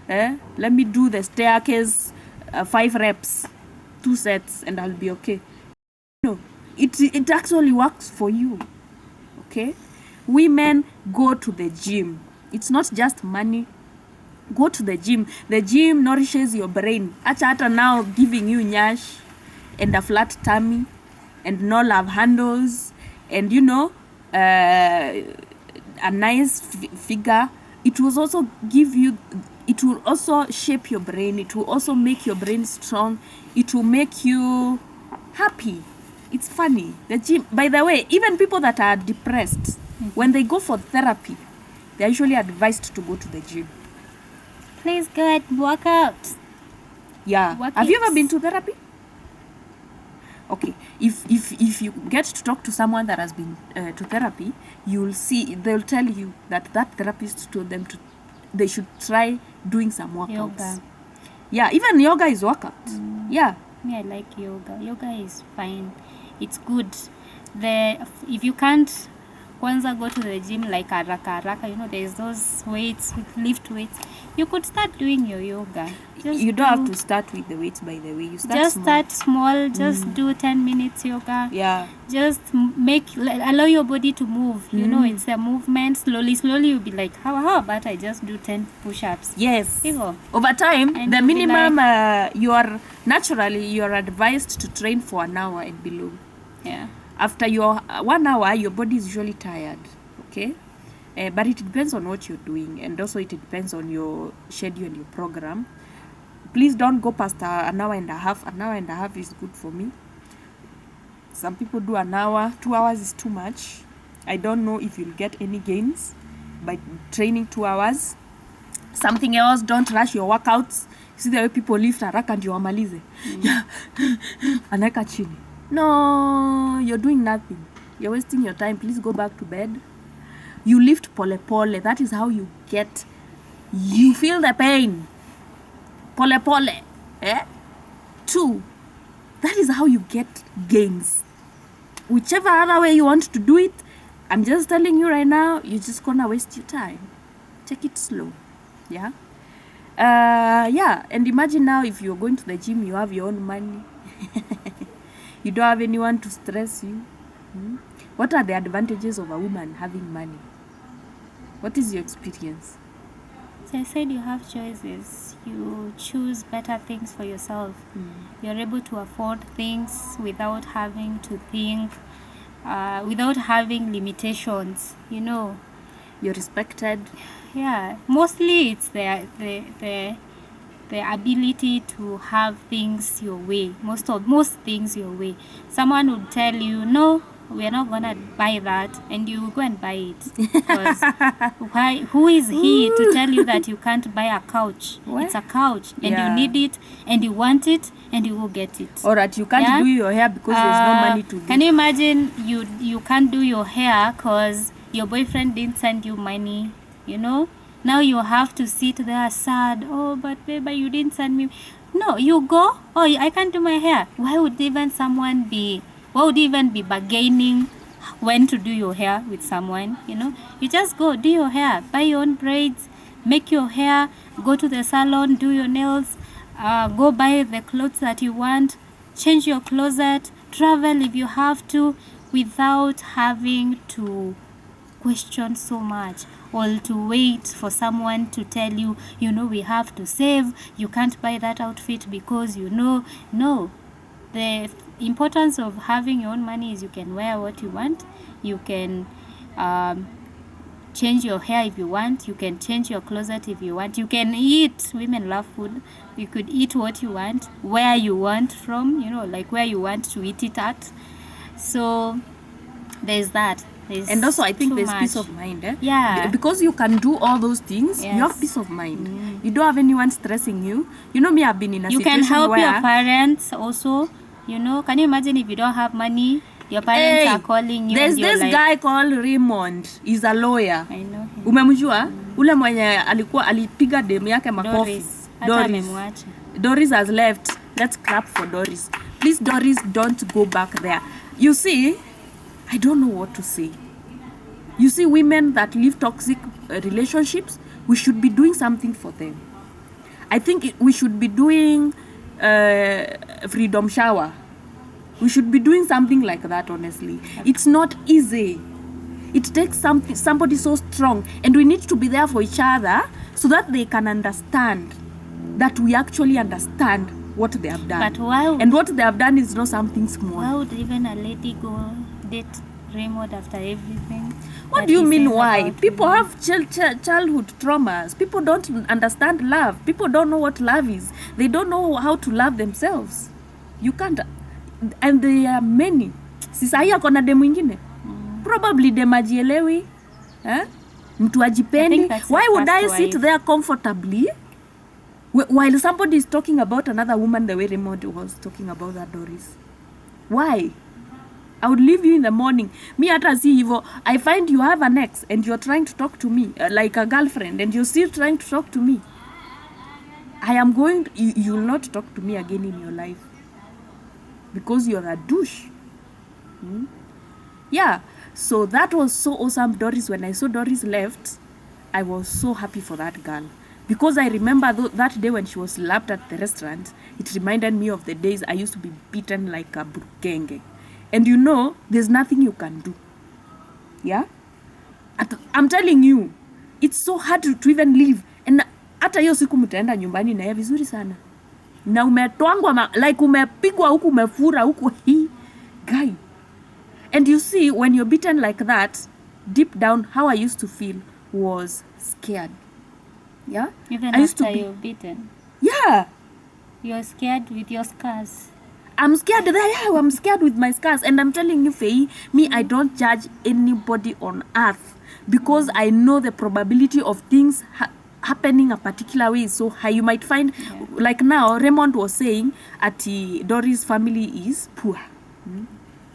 Let me do the staircase 5 reps, 2 sets, and I'll be okay. No, it actually works for you. Okay, women, go to the gym. It's not just money. Go to the gym. The gym nourishes your brain. Acha hata now giving you nyash and a flat tummy and no love handles and, you know, a nice figure. It will also give you, it will also shape your brain. It will also make your brain strong. It will make you happy. It's funny. The gym, by the way, even people that are depressed, when they go for therapy, they're usually advised to go to the gym. Please go and work out. Yeah. Have you ever been to therapy? Okay. If you get to talk to someone that has been to therapy, you'll see, they'll tell you that therapist told them they should try doing some workouts. Yoga. Yeah, even yoga is workout. Yeah. Me, I like yoga. Yoga is fine. It's good. If you can't kwanza go to the gym like haraka, you know, there's those weights, lift weights. You could start doing your yoga. You don't have to start with the weights, by the way. You start just small. Start small. Just do 10 minutes yoga. Yeah. Just allow your body to move. You know, it's a movement. Slowly you'll be like, how about I just do 10 push-ups? Yes. People. Over time, And the you'll be minimum you are advised to train for an hour and below. Yeah. After your 1 hour, your body is usually tired. Okay. But it depends on what you're doing, and also it depends on your schedule and your program. Please don't go past an hour and a half. An hour and a half is good for me. Some people do an hour. 2 hours is too much. I don't know if you'll get any gains by training 2 hours. Something else, don't rush your workouts. See the way people lift haraka ndio wamalize. Yeah. Anaweka chini. No, you're doing nothing. You're wasting your time. Please go back to bed. You lift pole pole. That is how you feel the pain. Pole pole. 2. That is how you get gains. Whichever other way you want to do it, I'm just telling you right now, you're just gonna waste your time. Take it slow. Yeah. Yeah. And imagine now, if you're going to the gym, you have your own money. You don't have anyone to stress you. What are the advantages of a woman having money? What is your experience? So I said you have choices. You choose better things for yourself. You're able to afford things without having to think without having limitations, you know. You're respected. Yeah, mostly it's the ability to have things your way, most things your way. Someone would tell you, no, we're not gonna buy that, and you go and buy it. Because who is he to tell you that you can't buy a couch? What? It's a couch, and Yeah. you need it, and you want it, and you will get it. Or that you can't Yeah. do your hair because there's no money to do. Can you imagine you can't do your hair because your boyfriend didn't send you money, you know? Now you have to sit there sad. Oh, but baby, you didn't send me. No, you go. Oh, I can't do my hair. Why would even be bargaining when to do your hair with someone, you know? You just go, do your hair, buy your own braids, make your hair, go to the salon, do your nails, go buy the clothes that you want, change your closet, travel if you have to, without having to question so much or to wait for someone to tell you, you know, we have to save, you can't buy that outfit because you know. No, the importance of having your own money is you can wear what you want, you can change your hair if you want, you can change your closet if you want, you can eat. Women love food. You could eat what you want, where you want from, you know, like where you want to eat it at. So there's that. And also, I think too there's much. peace of mind. Yeah. Because you can do all those things, you have Yes. peace of mind. You don't have anyone stressing you. You know me, I've been in a You situation can help where your parents also, you know. Can you imagine if you don't have money, your parents are calling you? There's and you're this like, guy called Raymond. He's a lawyer. I know him. Umemjua? Ule mwenye alipiga demu yake makofi. Doris. Hata amemwacha. Doris has left. Let's clap for Doris. Please, Doris, don't go back there. You see, I don't know what to say. You see, women that live toxic relationships, we should be doing something for them. I think we should be doing freedom shower. We should be doing something like that, honestly. It's not easy. It takes somebody so strong, and we need to be there for each other so that they can understand that we actually understand what they have done. But why would, And what they have done is not something small. why would even a lady go date Raymond after everything? What that do you he mean says why? about People women? have childhood traumas. People don't understand love. People don't know what love is. They don't know how to love themselves. You can't. And there are many. Sisa hii akona demu ingine. Probably demu ajielewi. Mtu ajipendi. that's the Why would I first sit wife. there comfortably while somebody is talking about another woman the way Raymond was talking about that Doris? Why? I would leave you in the morning. Me hata si hivyo. I find you have an ex and you're trying to talk to me like a girlfriend, and you're still trying to talk to me. I am going you will not talk to me again in your life because you're a douche. Yeah, so that was so awesome, Doris. When I saw Doris left, I was so happy for that girl, because I remember that day when she was slapped at the restaurant. It reminded me of the days I used to be beaten like a burukenge. And you know, there's nothing you can do. Yeah? I'm telling you, it's so hard to even live. And hata hiyo siku mtaenda nyumbani na yeye vizuri sana. Na umetwangwa like umepigwa huku umefura huku hii guy. And you see, when you're beaten like that, deep down, how I used to feel was scared. Yeah? Even I used after to be, you're beaten, yeah. you're scared with your scars. I'm scared there. Yeah, I'm scared with my scars. And I'm telling you, Faye, me, I don't judge anybody on earth because I know the probability of things happening a particular way is so high. You might find, like now, Raymond was saying, Doris' family is poor.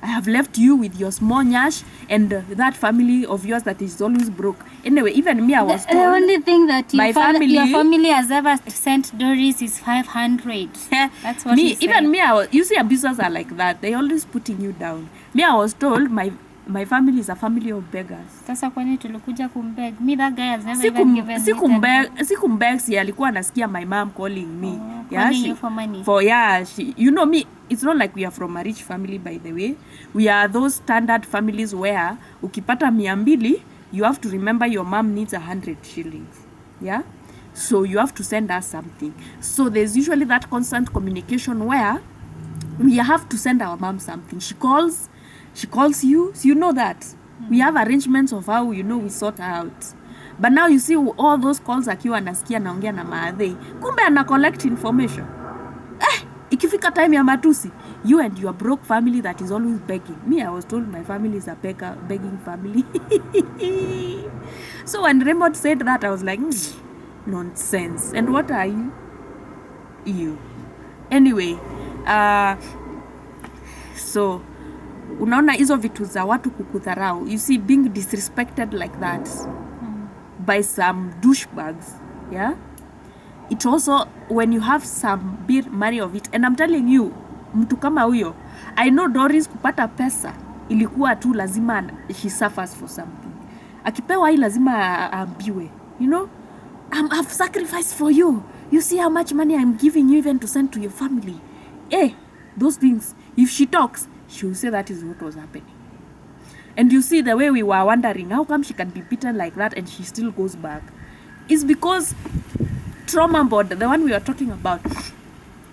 I have left you with your small nyash and that family of yours that is always broke. Anyway, even me, I was The told. only thing that my your family family has ever sent Doris is 500. That's what me, he said. even me, you see, abusers are like that. They always putting you down. Me, I was told my family is a family of beggars. Sasa kwani tulikuja kumbeg? Me, that guy has never even given me 10. Sikumbeg, si alikuwa anasikia my mom calling me. Calling you for money. You know me, it's not like we are from a rich family, by the way. We are those standard families where ukipata 200, you have to remember your mom needs 100 shillings. Yeah? So you have to send us something. So there's usually that constant communication where we have to send our mom something. She calls, She calls you, so you know that. We have arrangements of how, you know, we sort her out. But now you see all those calls akiwa anasikia naongea na maadhei. Kumbe ana collect information. Ikifika time ya matusi, you and your broke family that is always begging. Me, I was told my family is a begging family. So when Raymond said that, I was like, nonsense. And what are you? You. Anyway, so unaona hizo vitu za watu kukudharau. You see, being disrespected like that by some douchebags, yeah? It also, when you have some bit money of it, and I'm telling you, mtu kama huyo, I know Doris kupata pesa ilikuwa tu lazima she suffers for something. Akipewa hii lazima aambiwe, you know, I've sacrificed for you. You see how much money I'm giving you even to send to your family. Those things, if she talks, she will say that is what was happening. And you see the way we were wondering, how come she can be beaten like that and she still goes back? It's because trauma board, the one we are talking about,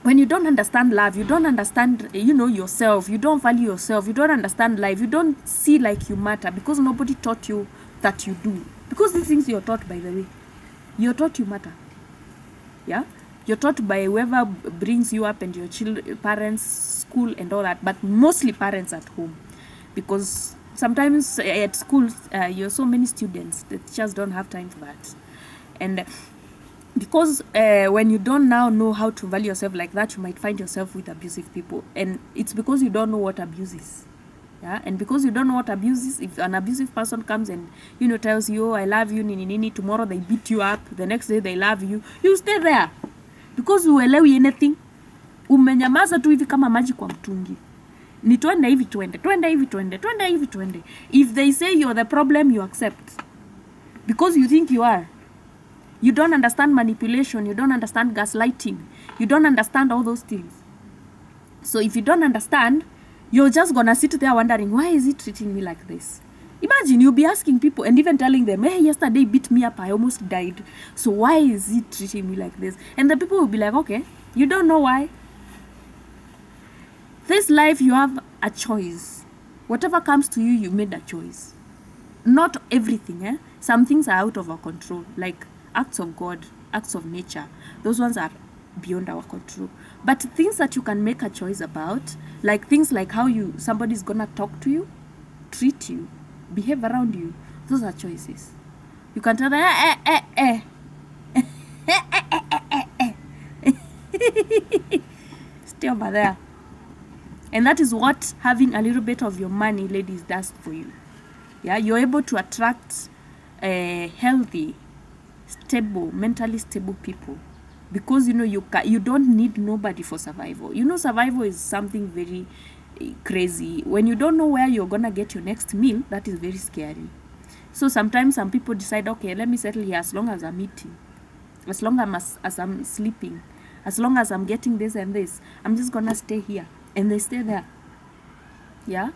when you don't understand love, you don't understand, you know, yourself, you don't value yourself, you don't understand life, you don't see like you matter because nobody taught you that you do. Because these things you're taught, by the way, you're taught you matter. Yeah, you're taught by whoever brings you up and your parents, school and all that, but mostly parents at home, because sometimes at school you're so many students, the teachers don't have time for that. And because when you don't now know how to value yourself like that, you might find yourself with abusive people, and it's because you don't know what abuse is. Yeah, and because you don't know what abuse is, if an abusive person comes and, you know, tells you, oh, I love you, nini nini, tomorrow they beat you up, the next day they love you, you stay there because uelewi anything. Umenyamaza tu hivi kama maji kwa mtungi. Ni twende hivi twende, twende hivi twende, twende hivi twende. If they say you're the problem, you accept because you think you are. You don't understand manipulation, you don't understand gaslighting, you don't understand all those things. So if you don't understand, you're just gonna sit there wondering, why is he treating me like this? Imagine you'll be asking people and even telling them, hey, yesterday he beat me up, I almost died. So why is he treating me like this? And the people will be like, okay, you don't know why. This life, you have a choice. Whatever comes to you, you made a choice. Not everything, Some things are out of our control, like acts of God, acts of nature. Those ones are beyond our control. But things that you can make a choice about, like things like how somebody's gonna talk to you, treat you, behave around you, those are choices. You can tell them, stay over there. And that is what having a little bit of your money, ladies, does for you. Yeah, you're able to attract healthy, stable, mentally stable people, because you know you don't need nobody for survival. You know, survival is something very crazy. When you don't know where you're gonna get your next meal, that is very scary. So sometimes some people decide, okay, let me settle here as long as I'm eating, as long as I'm sleeping, as long as I'm getting this and this, I'm just gonna stay here, and they stay there. Yeah,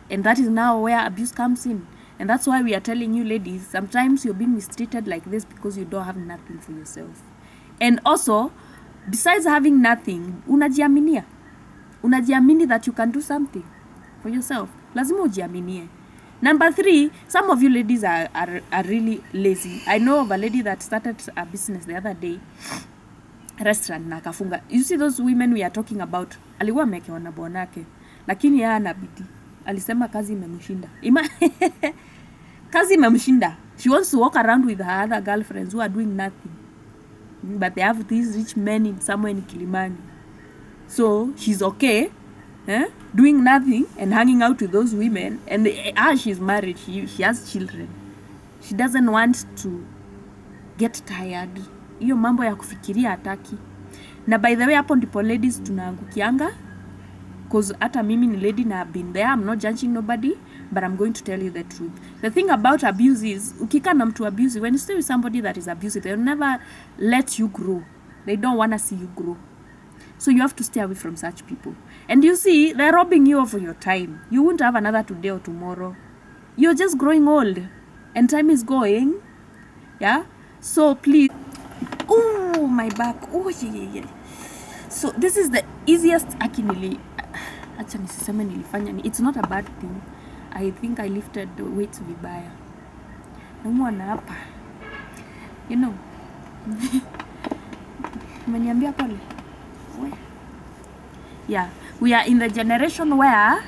and that is now where abuse comes in. And that's why we are telling you, ladies, sometimes you're being mistreated like this because you don't have nothing for yourself. And also, besides having nothing, unajiaminia that you can do something for yourself. Lazima ujiaminie. Number 3, some of you ladies are really lazy. I know of a lady that started a business the other day, restaurant na kafunga. You see those women we are talking about, aliwa amekewa na bwanake, lakini yeye ana bidii. Alisema kazi imemshinda. Kazi imemshinda. She wants to walk around with her other girlfriends who are doing nothing, but they have these rich men somewhere in Kilimani. So she's okay, doing nothing and hanging out with those women. And as she's married, she has children. She doesn't want to get tired. Hiyo mambo ya kufikiria hataki. Na by the way, hapo ndipo ladies tunaangukianga, because hata mimi ni lady na I've been there. I'm not judging nobody, but I'm going to tell you the truth. The thing about abuse is, ukika na mtu abusive, when you stay with somebody that is abusive, they'll never let you grow. They don't want to see you grow. So you have to stay away from such people. And you see, they're robbing you of your time. You won't have another today or tomorrow. You're just growing old, and time is going. Yeah? So please. Oh, my back. Oh, yeah. So this is the easiest, akinili. acha nisiseme nilifanya it's not a bad thing. I think I lifted the weights vibaya. Naumwa hapa. You know. Umeniambia pole. Yeah, we are in the generation where